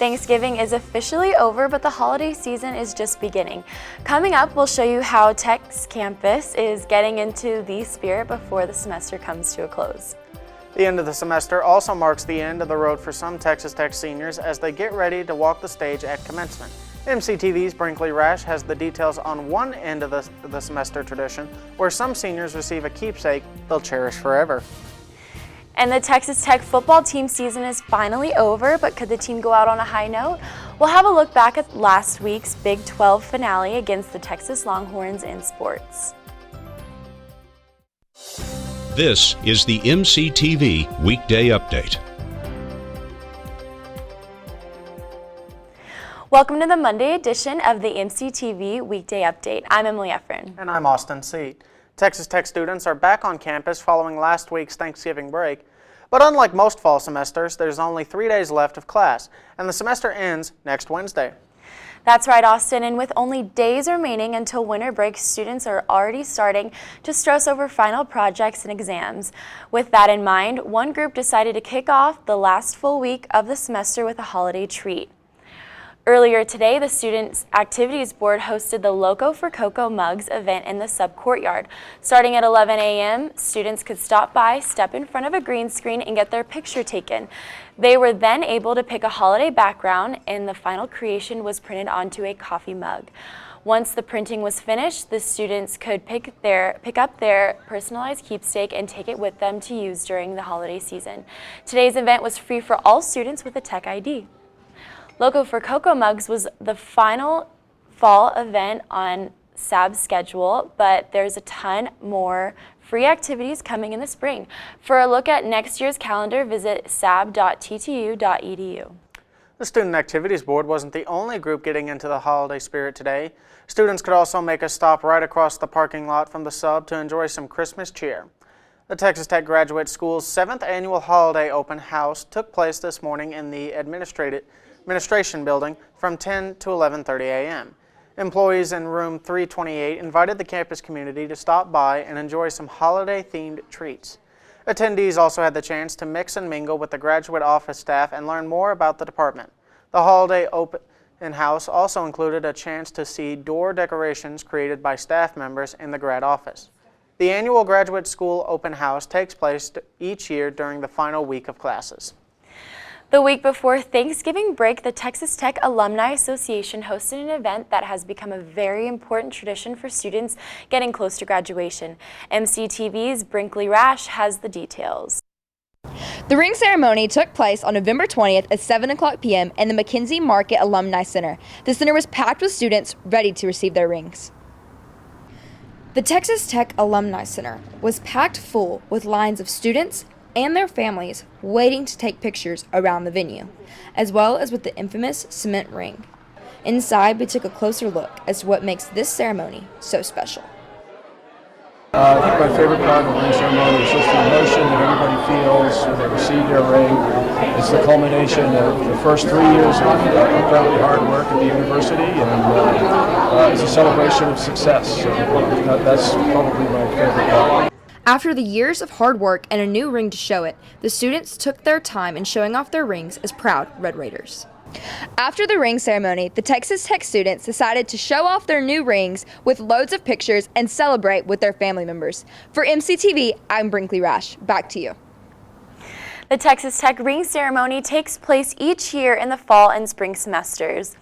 Thanksgiving is officially over, but the holiday season is just beginning. Coming up, we'll show you how Tech's campus is getting into the spirit before the semester comes to a close. The end of the semester also marks the end of the road for some Texas Tech seniors as they get ready to walk the stage at commencement. MCTV's Brinkley Rash has the details on one end of the semester tradition, where some seniors receive a keepsake they'll cherish forever. And the Texas Tech football team season is finally over, but could the team go out on a high note? We'll have a look back at last week's Big 12 finale against the Texas Longhorns in sports. This is the MCTV Weekday Update. Welcome to the Monday edition of the MCTV Weekday Update. I'm Emily Effren. And I'm Austin Seat. Texas Tech students are back on campus following last week's Thanksgiving break. But unlike most fall semesters, there's only 3 days left of class, and the semester ends next Wednesday. That's right, Austin, and with only days remaining until winter break, students are already starting to stress over final projects and exams. With that in mind, one group decided to kick off the last full week of the semester with a holiday treat. Earlier today, the Students' Activities Board hosted the Loco for Coco Mugs event in the sub-courtyard. Starting at 11 a.m., students could stop by, step in front of a green screen, and get their picture taken. They were then able to pick a holiday background, and the final creation was printed onto a coffee mug. Once the printing was finished, the students could pick up their personalized keepsake and take it with them to use during the holiday season. Today's event was free for all students with a Tech ID. Loco for Coco Mugs was the final fall event on SAB's schedule, but there's a ton more free activities coming in the spring. For a look at next year's calendar, visit sab.ttu.edu. The Student Activities Board wasn't the only group getting into the holiday spirit today. Students could also make a stop right across the parking lot from the sub to enjoy some Christmas cheer. The Texas Tech Graduate School's 7th annual holiday open house took place this morning in the Administration Building from 10 to 11:30 a.m. Employees in room 328 invited the campus community to stop by and enjoy some holiday-themed treats. Attendees also had the chance to mix and mingle with the graduate office staff and learn more about the department. The holiday open house also included a chance to see door decorations created by staff members in the grad office. The annual Graduate School open house takes place each year during the final week of classes. The week before Thanksgiving break, the Texas Tech Alumni Association hosted an event that has become a very important tradition for students getting close to graduation. MCTV's Brinkley Rash has the details. The ring ceremony took place on November 20th at 7 o'clock p.m. in the McKenzie Market Alumni Center. The center was packed with students ready to receive their rings. The Texas Tech Alumni Center was packed full with lines of students and their families waiting to take pictures around the venue, as well as with the infamous cement ring. Inside, we took a closer look as to what makes this ceremony so special. I think my favorite part of the ring ceremony is just the emotion that everybody feels when they receive their ring. It's the culmination of the first 3 years of incredibly hard work at the university, and it's a celebration of success. So that's probably my favorite part. After the years of hard work and a new ring to show it, the students took their time in showing off their rings as proud Red Raiders. After the ring ceremony, the Texas Tech students decided to show off their new rings with loads of pictures and celebrate with their family members. For MCTV, I'm Brinkley Rash. Back to you. The Texas Tech ring ceremony takes place each year in the fall and spring semesters.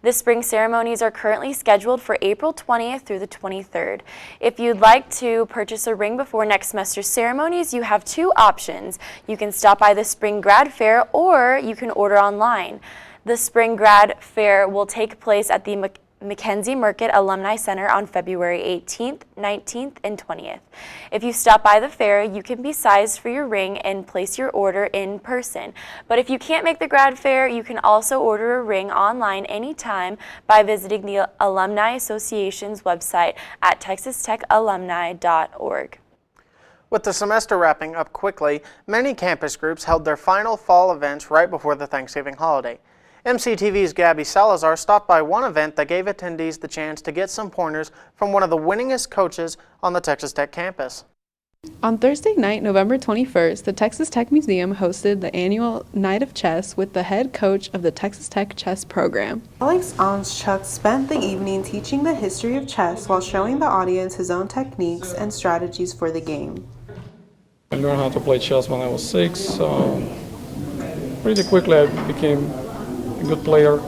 The spring ceremonies are currently scheduled for April 20th through the 23rd. If you'd like to purchase a ring before next semester's ceremonies, you have two options. You can stop by the Spring Grad Fair or you can order online. The Spring Grad Fair will take place at the McKenzie Market Alumni Center on February 18th, 19th, and 20th. If you stop by the fair, you can be sized for your ring and place your order in person. But if you can't make the grad fair, you can also order a ring online anytime by visiting the Alumni Association's website at texastechalumni.org. With the semester wrapping up quickly, many campus groups held their final fall events right before the Thanksgiving holiday. MCTV's Gabby Salazar stopped by one event that gave attendees the chance to get some pointers from one of the winningest coaches on the Texas Tech campus. On Thursday night, November 21st, the Texas Tech Museum hosted the annual Night of Chess with the head coach of the Texas Tech chess program. Alex Onschuk spent the evening teaching the history of chess while showing the audience his own techniques and strategies for the game. I learned how to play chess when I was 6. Pretty quickly I became a good player.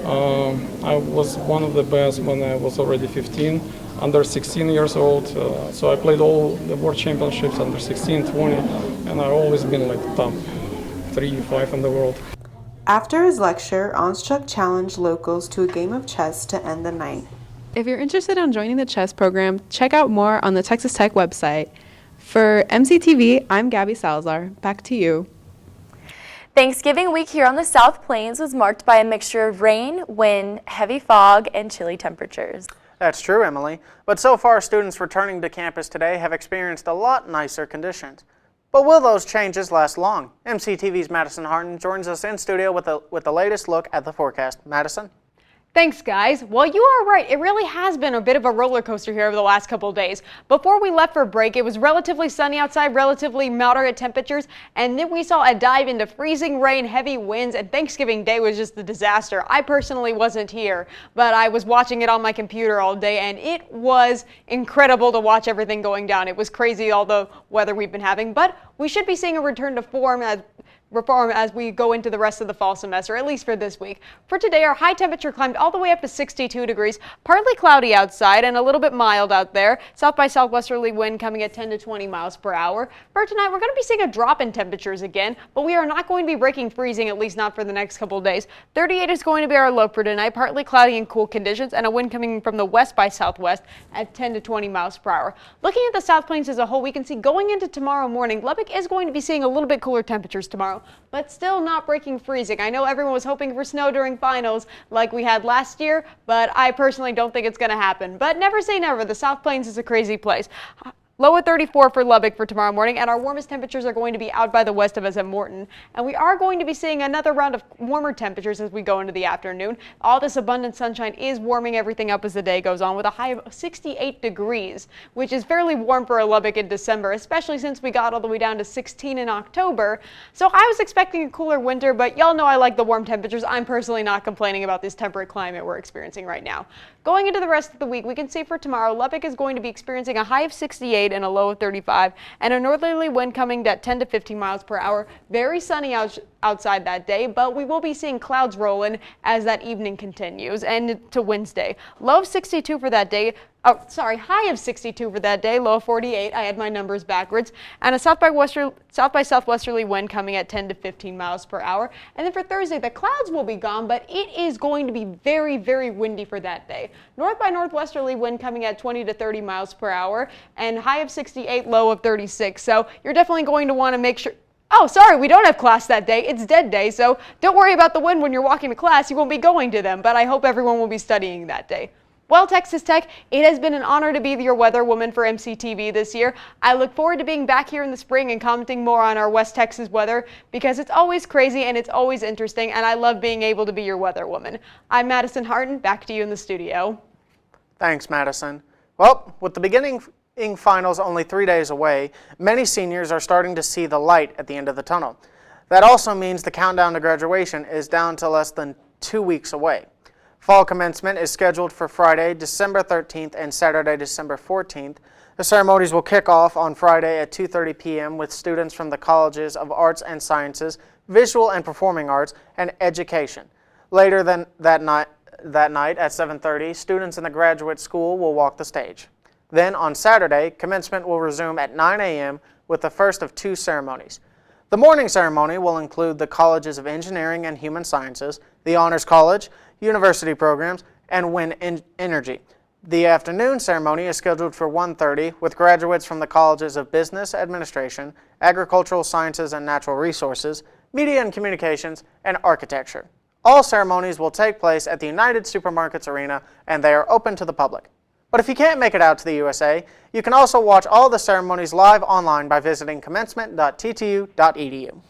I was one of the best when I was already 15. Under 16 years old, so I played all the world championships under 16, 20, and I've always been like top 3, 5 in the world. After his lecture, Onschuk challenged locals to a game of chess to end the night. If you're interested in joining the chess program, check out more on the Texas Tech website. For MCTV, I'm Gabby Salazar. Back to you. Thanksgiving week here on the South Plains was marked by a mixture of rain, wind, heavy fog, and chilly temperatures. That's true, Emily. But so far, students returning to campus today have experienced a lot nicer conditions. But will those changes last long? MCTV's Madison Hartin joins us in studio with the latest look at the forecast. Madison? Thanks, guys. Well, you are right. It really has been a bit of a roller coaster here over the last couple of days. Before we left for break, it was relatively sunny outside, relatively moderate temperatures, and then we saw a dive into freezing rain, heavy winds, and Thanksgiving Day was just a disaster. I personally wasn't here, but I was watching it on my computer all day, and it was incredible to watch everything going down. It was crazy, all the weather we've been having, but we should be seeing a return to form as we go into the rest of the fall semester, at least for this week. For today, our high temperature climbed all the way up to 62 degrees, partly cloudy outside and a little bit mild out there. South by southwesterly wind coming at 10 to 20 miles per hour. For tonight, we're going to be seeing a drop in temperatures again, but we are not going to be breaking freezing, at least not for the next couple of days. 38 is going to be our low for tonight, partly cloudy and cool conditions, and a wind coming from the west by southwest at 10 to 20 miles per hour. Looking at the South Plains as a whole, we can see going into tomorrow morning, Lubbock is going to be seeing a little bit cooler temperatures tomorrow, but still not breaking freezing. I know everyone was hoping for snow during finals like we had last year, but I personally don't think it's going to happen. But never say never. The South Plains is a crazy place. Low at 34 for Lubbock for tomorrow morning, and our warmest temperatures are going to be out by the west of us at Morton. And we are going to be seeing another round of warmer temperatures as we go into the afternoon. All this abundant sunshine is warming everything up as the day goes on, with a high of 68 degrees, which is fairly warm for a Lubbock in December, especially since we got all the way down to 16 in October. So I was expecting a cooler winter, but y'all know I like the warm temperatures. I'm personally not complaining about this temperate climate we're experiencing right now. Going into the rest of the week, we can see for tomorrow, Lubbock is going to be experiencing a high of 68 and a low of 35, and a northerly wind coming at 10 to 15 miles per hour. Very sunny outside that day, but we will be seeing clouds roll in as that evening continues and to Wednesday. Low of 62 for that day. High of 62 for that day, low of 48. I had my numbers backwards. And a south by southwesterly wind coming at 10 to 15 miles per hour. And then for Thursday, the clouds will be gone, but it is going to be very, very windy for that day. North by northwesterly wind coming at 20 to 30 miles per hour, and high of 68, low of 36. So you're definitely going to want to make sure. Oh, sorry, we don't have class that day. It's dead day, so don't worry about the wind when you're walking to class. You won't be going to them, but I hope everyone will be studying that day. Well, Texas Tech, it has been an honor to be your weather woman for MCTV this year. I look forward to being back here in the spring and commenting more on our West Texas weather, because it's always crazy and it's always interesting, and I love being able to be your weather woman. I'm Madison Hartin. Back to you in the studio. Thanks, Madison. Well, with the beginning finals only 3 days away, many seniors are starting to see the light at the end of the tunnel. That also means the countdown to graduation is down to less than 2 weeks away. Fall commencement is scheduled for Friday, December 13th and Saturday, December 14th. The ceremonies will kick off on Friday at 2:30 p.m. with students from the Colleges of Arts and Sciences, Visual and Performing Arts, and Education. Later that night at 7:30, students in the graduate school will walk the stage. Then on Saturday, commencement will resume at 9 a.m. with the first of 2 ceremonies. The morning ceremony will include the Colleges of Engineering and Human Sciences, the Honors College, University Programs, and Wind Energy. The afternoon ceremony is scheduled for 1:30 with graduates from the Colleges of Business Administration, Agricultural Sciences and Natural Resources, Media and Communications, and Architecture. All ceremonies will take place at the United Supermarkets Arena, and they are open to the public. But if you can't make it out to the USA, you can also watch all the ceremonies live online by visiting commencement.ttu.edu.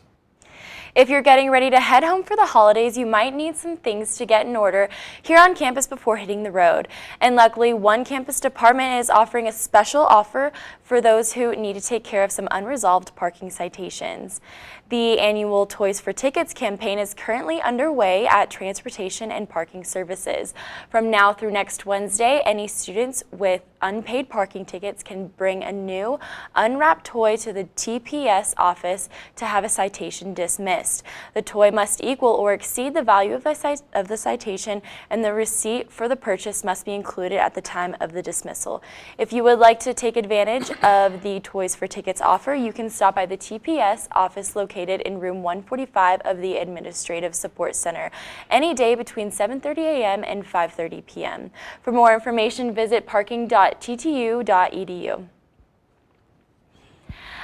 If you're getting ready to head home for the holidays, you might need some things to get in order here on campus before hitting the road. And luckily, one campus department is offering a special offer for those who need to take care of some unresolved parking citations. The annual Toys for Tickets campaign is currently underway at Transportation and Parking Services. From now through next Wednesday, any students with unpaid parking tickets can bring a new unwrapped toy to the TPS office to have a citation dismissed. The toy must equal or exceed the value of the citation, and the receipt for the purchase must be included at the time of the dismissal. If you would like to take advantage of the Toys for Tickets offer, you can stop by the TPS office located in room 145 of the Administrative Support Center any day between 7:30 a.m. and 5:30 p.m. For more information, visit parking.ttu.edu.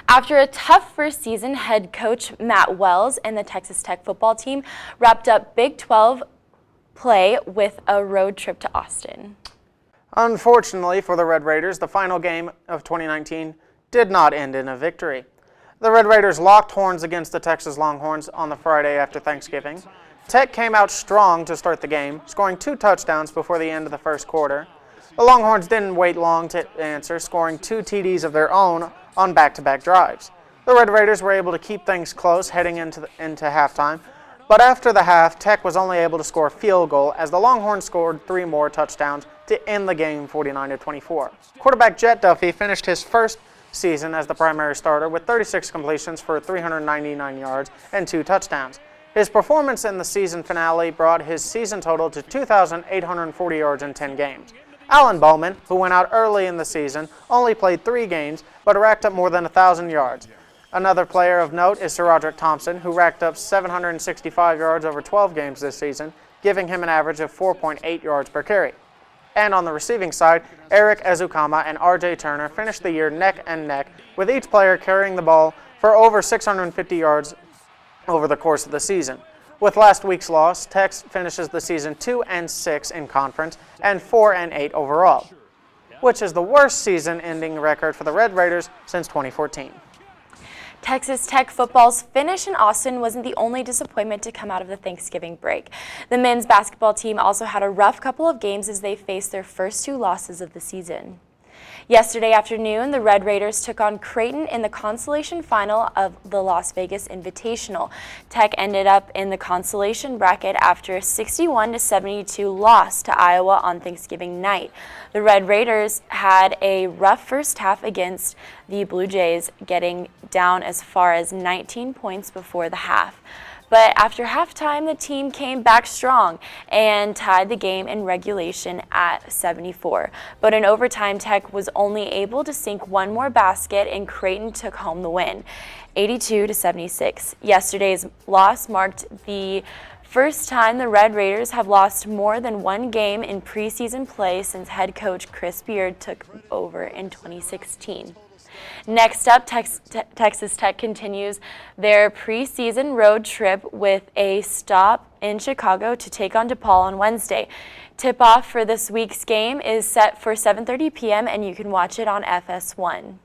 After a tough first season, head coach Matt Wells and the Texas Tech football team wrapped up Big 12 play with a road trip to Austin. Unfortunately for the Red Raiders, the final game of 2019 did not end in a victory. The Red Raiders locked horns against the Texas Longhorns on the Friday after Thanksgiving. Tech came out strong to start the game, scoring 2 touchdowns before the end of the first quarter. The Longhorns didn't wait long to answer, scoring 2 TDs of their own on back-to-back drives. The Red Raiders were able to keep things close heading into halftime, but after the half, Tech was only able to score a field goal as the Longhorns scored 3 more touchdowns to end the game 49-24. Quarterback Jet Duffy finished his first season as the primary starter with 36 completions for 399 yards and 2 touchdowns. His performance in the season finale brought his season total to 2,840 yards in 10 games. Alan Bowman, who went out early in the season, only played 3 games, but racked up more than 1,000 yards. Another player of note is Sir Roderick Thompson, who racked up 765 yards over 12 games this season, giving him an average of 4.8 yards per carry. And on the receiving side, Eric Ezukama and R.J. Turner finished the year neck and neck, with each player carrying the ball for over 650 yards over the course of the season. With last week's loss, Tech finishes the season 2-6 in conference and 4-8 overall, which is the worst season-ending record for the Red Raiders since 2014. Texas Tech football's finish in Austin wasn't the only disappointment to come out of the Thanksgiving break. The men's basketball team also had a rough couple of games as they faced their first 2 losses of the season. Yesterday afternoon, the Red Raiders took on Creighton in the consolation final of the Las Vegas Invitational. Tech ended up in the consolation bracket after a 61-72 loss to Iowa on Thanksgiving night. The Red Raiders had a rough first half against the Blue Jays, getting down as far as 19 points before the half. But after halftime, the team came back strong and tied the game in regulation at 74. But in overtime, Tech was only able to sink 1 more basket, and Creighton took home the win, 82-76. Yesterday's loss marked the first time the Red Raiders have lost more than 1 game in preseason play since head coach Chris Beard took over in 2016. Next up, Texas Tech continues their preseason road trip with a stop in Chicago to take on DePaul on Wednesday. Tip-off for this week's game is set for 7:30 p.m. and you can watch it on FS1.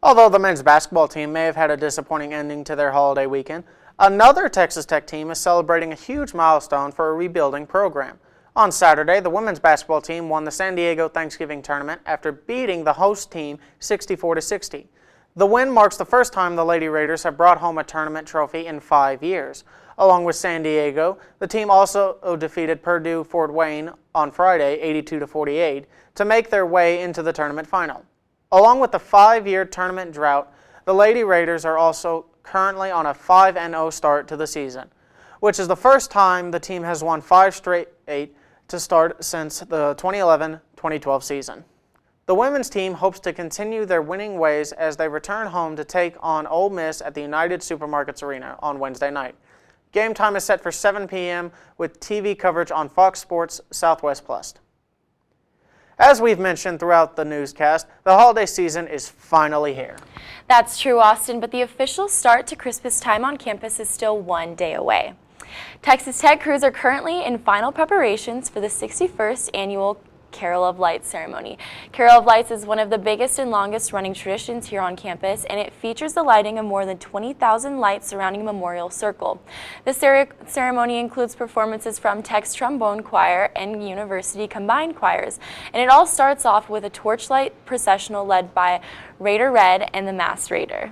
Although the men's basketball team may have had a disappointing ending to their holiday weekend, another Texas Tech team is celebrating a huge milestone for a rebuilding program. On Saturday, the women's basketball team won the San Diego Thanksgiving tournament after beating the host team 64-60. The win marks the first time the Lady Raiders have brought home a tournament trophy in 5 years. Along with San Diego, the team also defeated Purdue Fort Wayne on Friday 82-48 to make their way into the tournament final. Along with the 5-year tournament drought, the Lady Raiders are also currently on a 5-0 start to the season, which is the first time the team has won 5 straight to start since the 2011-2012 season. The women's team hopes to continue their winning ways as they return home to take on Ole Miss at the United Supermarkets Arena on Wednesday night. Game time is set for 7 p.m. with TV coverage on Fox Sports Southwest Plus. As we've mentioned throughout the newscast, the holiday season is finally here. That's true, Austin, but the official start to Christmas time on campus is still 1 day away. Texas Tech crews are currently in final preparations for the 61st annual Carol of Lights ceremony. Carol of Lights is one of the biggest and longest running traditions here on campus, and it features the lighting of more than 20,000 lights surrounding Memorial Circle. The ceremony includes performances from Tech's trombone choir and university combined choirs, and it all starts off with a torchlight processional led by Raider Red and the Masked Raider.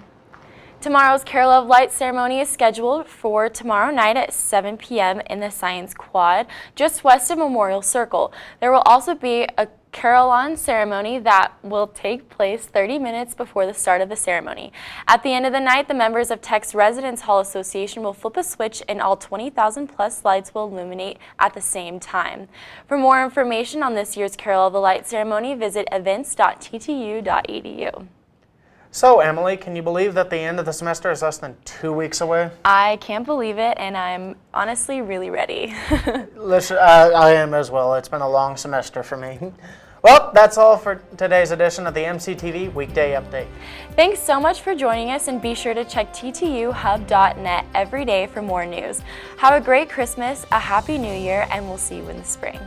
Tomorrow's Carol of Lights ceremony is scheduled for tomorrow night at 7 p.m. in the Science Quad, just west of Memorial Circle. There will also be a Carillon ceremony that will take place 30 minutes before the start of the ceremony. At the end of the night, the members of Tech's Residence Hall Association will flip a switch and all 20,000 plus lights will illuminate at the same time. For more information on this year's Carol of the Light ceremony, visit events.ttu.edu. So, Emily, can you believe that the end of the semester is less than 2 weeks away? I can't believe it, and I'm honestly really ready. Listen, I am as well. It's been a long semester for me. Well, that's all for today's edition of the MCTV Weekday Update. Thanks so much for joining us, and be sure to check ttuhub.net every day for more news. Have a great Christmas, a happy New Year, and we'll see you in the spring.